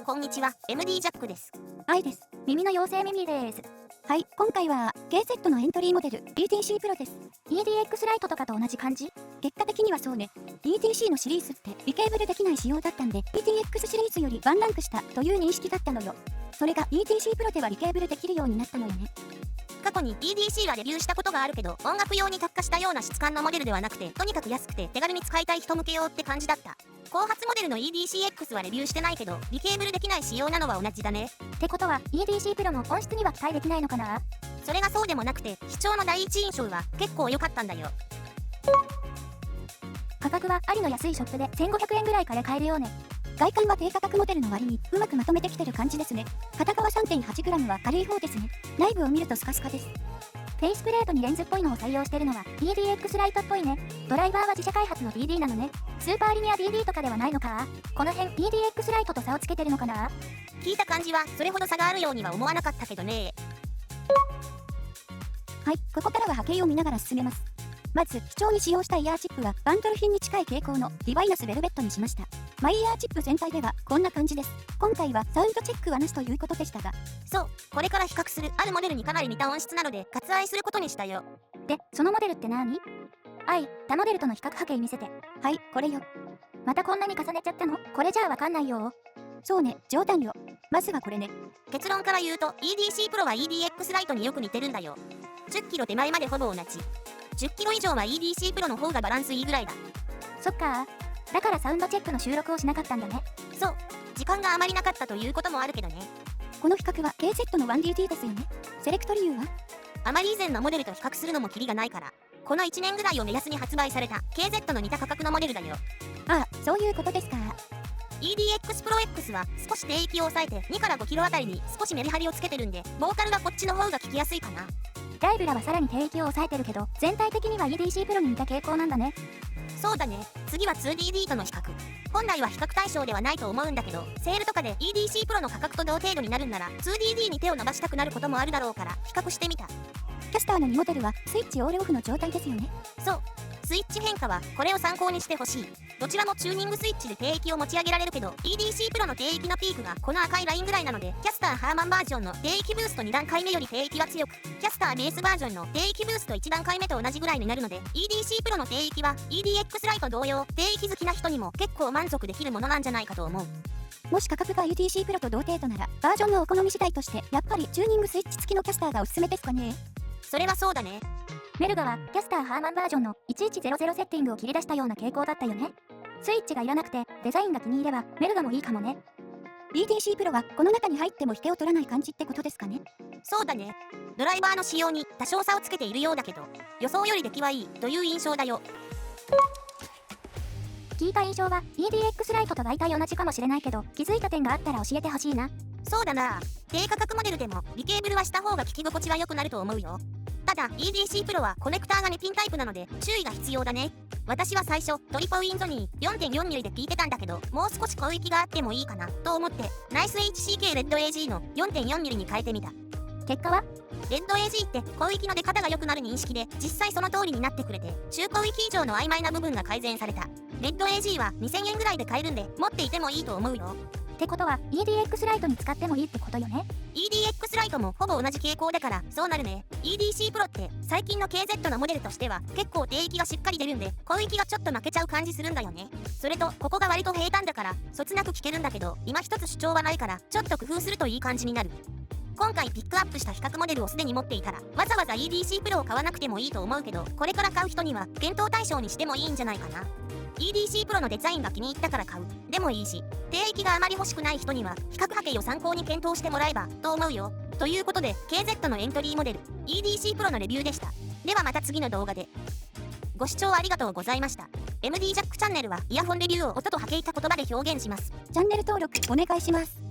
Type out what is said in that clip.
いこんにちは、MD ジャックです。愛です。耳の妖精ミミです。はい、今回は KZ のエントリーモデル ETC プロです。EDX ライトとかと同じ感じ？結果的にはそうね。ETC のシリーズってリケーブルできない仕様だったんで ETX シリーズよりワンランク下という認識だったのよ。それが ETC プロではリケーブルできるようになったのよね。過去に EDC はレビューしたことがあるけど、音楽用に特化したような質感のモデルではなくて、とにかく安くて手軽に使いたい人向け用って感じだった。後発モデルの EDCX はレビューしてないけど、リケーブルできない仕様なのは同じだね。ってことは EDC プロの音質には期待できないのかな？それがそうでもなくて、視聴の第一印象は結構良かったんだよ。価格はありの安いショップで1500円ぐらいから買えるよね。外観は低価格モデルの割にうまくまとめてきてる感じですね。片側 3.8g は軽い方ですね。内部を見るとスカスカです。フェイスプレートにレンズっぽいのを採用してるのは EDX ライトっぽいね。ドライバーは自社開発の DD なのね。スーパーリニア DD とかではないのか？この辺 EDX ライトと差をつけてるのかな？聞いた感じはそれほど差があるようには思わなかったけどね。はい、ここからは波形を見ながら進めます。まず、基調に使用したイヤーチップはバンドル品に近い傾向のディバイナスベルベットにしました。マイイヤーチップ全体ではこんな感じです。今回はサウンドチェックはなしということでしたが。そう、これから比較するあるモデルにかなり似た音質なので割愛することにしたよ。で、そのモデルって何？他モデルとの比較波形見せて。はい、これよ。またこんなに重ねちゃったの？これじゃあわかんないよ。そうね、冗談よ。まずはこれね。結論から言うと EDC プロは EDX ライトによく似てるんだよ。10キロ手前までほぼ同じ。10キロ以上は EDC プロの方がバランスいいぐらいだ。そっかー。だからサウンドチェックの収録をしなかったんだね。そう、時間があまりなかったということもあるけどね。この比較は KZ の 1DT ですよね。セレクト理由は？あまり以前のモデルと比較するのもキリがないから、この1年ぐらいを目安に発売された KZ の似た価格のモデルだよ。ああ、そういうことですか。EDX Pro X は少し低域を抑えて2から5キロあたりに少しメリハリをつけてるんで、ボーカルはこっちの方が聞きやすいかな。ライブラはさらに低域を抑えてるけど、全体的には EDC プロに似た傾向なんだね。そうだね。次は 2DD との比較。本来は比較対象ではないと思うんだけど、セールとかで EDC プロの価格と同程度になるんなら 2DD に手を伸ばしたくなることもあるだろうから比較してみた。キャスターの2モデルはスイッチオールオフの状態ですよね。そう。スイッチ変化はこれを参考にしてほしい。どちらもチューニングスイッチで低域を持ち上げられるけど EDC プロの低域のピークがこの赤いラインぐらいなので、キャスターハーマンバージョンの低域ブースト2段階目より低域は強く、キャスターベースバージョンの低域ブースト1段階目と同じぐらいになるので、 EDC プロの低域は EDX ライト同様低域好きな人にも結構満足できるものなんじゃないかと思う。もし価格が ETC プロと同程度ならバージョンのお好み次第としてやっぱりチューニングスイッチ付きのキャスターがおすすめですかね。それはそうだね。メルガはキャスターハーマンバージョンの1100セッティングを切り出したような傾向だったよね。スイッチがいらなくてデザインが気に入ればメルガもいいかもね。ETC プロはこの中に入っても引けを取らない感じってことですかね。そうだね。ドライバーの仕様に多少差をつけているようだけど、予想より出来はいいという印象だよ。聞いた印象は EDX ライトと大体同じかもしれないけど、気づいた点があったら教えてほしいな。そうだな。低価格モデルでもリケーブルはした方が聞き心地は良くなると思うよ。ただ EDC プロはコネクターが2ピンタイプなので注意が必要だね。私は最初トリポウィンゾニー 4.4mm で聞いてたんだけど、もう少し広域があってもいいかなと思ってナイス HCK レッド AG の 4.4mm に変えてみた。結果はレッド AG って広域の出方が良くなる認識で、実際その通りになってくれて、中広域以上の曖昧な部分が改善された。レッド AG は2000円ぐらいで買えるんで持っていてもいいと思うよ。ってことは EDX ライトに使ってもいいってことよね。 EDX ライトもほぼ同じ傾向だからそうなるね。 EDC プロって最近の KZ のモデルとしては結構低域がしっかり出るんで、広域がちょっと負けちゃう感じするんだよね。それとここが割と平坦だからそつなく聞けるんだけど、今一つ主張はないからちょっと工夫するといい感じになる。今回ピックアップした比較モデルをすでに持っていたらわざわざ EDC プロを買わなくてもいいと思うけど、これから買う人には検討対象にしてもいいんじゃないかな。EDC プロのデザインが気に入ったから買うでもいいし、低域があまり欲しくない人には比較波形を参考に検討してもらえばと思うよ。ということで KZ のエントリーモデル EDC プロのレビューでした。ではまた次の動画で。ご視聴ありがとうございました。MD ジャックチャンネルはイヤホンレビューを音と波形た言葉で表現します。チャンネル登録お願いします。